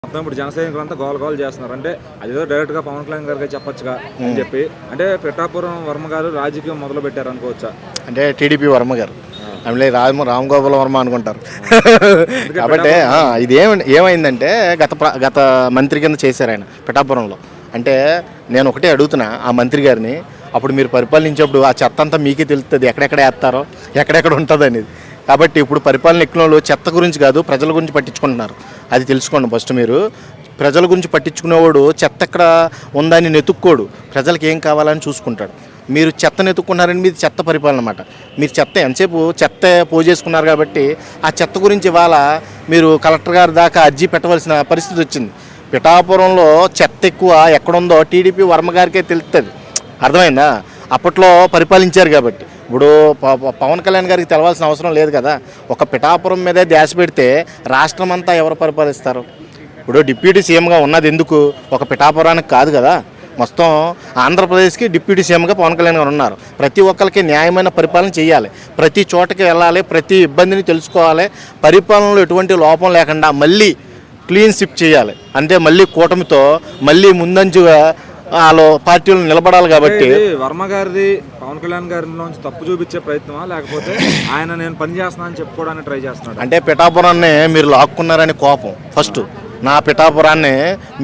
మొత్తం ఇప్పుడు జన సైనికులంతా గోల చేస్తున్నారు. అంటే అదేదో డైరెక్ట్ గా పవన్ కళ్యాణ్ గారికి చెప్పొచ్చుగా అని చెప్పి, అంటే పిఠాపురం వర్మ గారు రాజకీయం మొదలు పెట్టారు అనుకోవచ్చా? అంటే టీడీపీ వర్మ గారు అంటే రామ్ గోపాల్ వర్మ అనుకుంటారు. కాబట్టి ఇది ఏమైందంటే గత మంత్రి కింద చేశారు ఆయన పిఠాపురంలో. అంటే నేను ఒకటే అడుగుతున్నా ఆ మంత్రి గారిని, అప్పుడు మీరు పరిపాలించేప్పుడు ఆ చెత్త అంతా మీకే తెలుస్తుంది ఎక్కడెక్కడ వేస్తారో ఎక్కడెక్కడ ఉంటుంది అనేది. కాబట్టి ఇప్పుడు పరిపాలన ఎక్కిన వాళ్ళు చెత్త గురించి కాదు ప్రజల గురించి పట్టించుకుంటున్నారు. అది తెలుసుకోండి ఫస్ట్. మీరు ప్రజల గురించి పట్టించుకునేవాడు చెత్త ఎక్కడ ఉందని నెతుక్కోడు, ప్రజలకు ఏం కావాలని చూసుకుంటాడు. మీరు చెత్తను ఎత్తుక్కున్నారని మీది చెత్త పరిపాలన అన్నమాట. మీరు చెత్త ఎంతసేపు చెత్త పోజేసుకున్నారు కాబట్టి ఆ చెత్త గురించి ఇవాళ మీరు కలెక్టర్ గారి దాకా అర్జీ పెట్టవలసిన పరిస్థితి వచ్చింది. పిఠాపురంలో చెత్త ఎక్కువ ఎక్కడుందో టీడీపీ వర్మ గారికే తెలుస్తుంది. అర్థమైందా? అప్పట్లో పరిపాలించారు కాబట్టి. ఇప్పుడు పవన్ కళ్యాణ్ గారికి తెలవాల్సిన అవసరం లేదు కదా. ఒక పిఠాపురం మీదే ధ్యాస పెడితే రాష్ట్రం అంతా ఎవరు పరిపాలిస్తారు? ఇప్పుడు డిప్యూటీ సీఎంగా ఉన్నది ఎందుకు? ఒక పిఠాపురానికి కాదు కదా, మొత్తం ఆంధ్రప్రదేశ్కి డిప్యూటీ సీఎంగా పవన్ కళ్యాణ్ గారు ఉన్నారు. ప్రతి ఒక్కరికి న్యాయమైన పరిపాలన చేయాలి, ప్రతి చోటకి వెళ్ళాలి, ప్రతి ఇబ్బందిని తెలుసుకోవాలి, పరిపాలనలో ఎటువంటి లోపం లేకుండా మళ్ళీ క్లీన్ స్విప్ చేయాలి. అంటే మళ్ళీ కూటమితో మళ్ళీ ముందంజుగా వాళ్ళు పార్టీలు నిలబడాలి. కాబట్టి వర్మ గారిది పవన్ కళ్యాణ్ గారి నుంచి తప్పు చూపించే ప్రయత్నమా, లేకపోతే ఆయన నేను పని చేస్తున్నా అని చెప్పుకోవడానికి ట్రై చేస్తున్నాడు? అంటే పిఠాపురాన్ని మీరు లాక్కున్నారని కోపం. ఫస్ట్ నా పిఠాపురాన్ని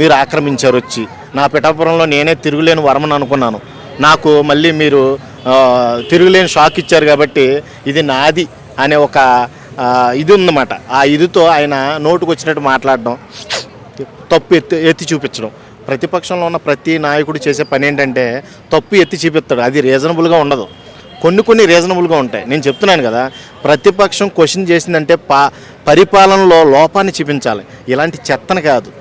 మీరు ఆక్రమించారు వచ్చి. నా పిఠాపురంలో నేనే తిరుగులేని వర్మని అనుకున్నాను. నాకు మళ్ళీ మీరు తిరుగులేని షాక్ ఇచ్చారు కాబట్టి ఇది నాది అనే ఒక ఇది ఉందన్నమాట. ఆ ఇదితో ఆయన నోటుకు వచ్చినట్టు మాట్లాడడం, తప్పు ఎత్తి చూపించడం. ప్రతిపక్షంలో ఉన్న ప్రతి నాయకుడు చేసే పని ఏంటంటే తప్పు ఎత్తి చూపిస్తాడు. అది రీజనబుల్గా ఉండదు. కొన్ని రీజనబుల్గా ఉంటాయి. నేను చెప్తున్నాను కదా, ప్రతిపక్షం క్వశ్చన్ చేసిందంటే పరిపాలనలో లోపాన్ని చూపించాలి, ఇలాంటి చెత్తను కాదు.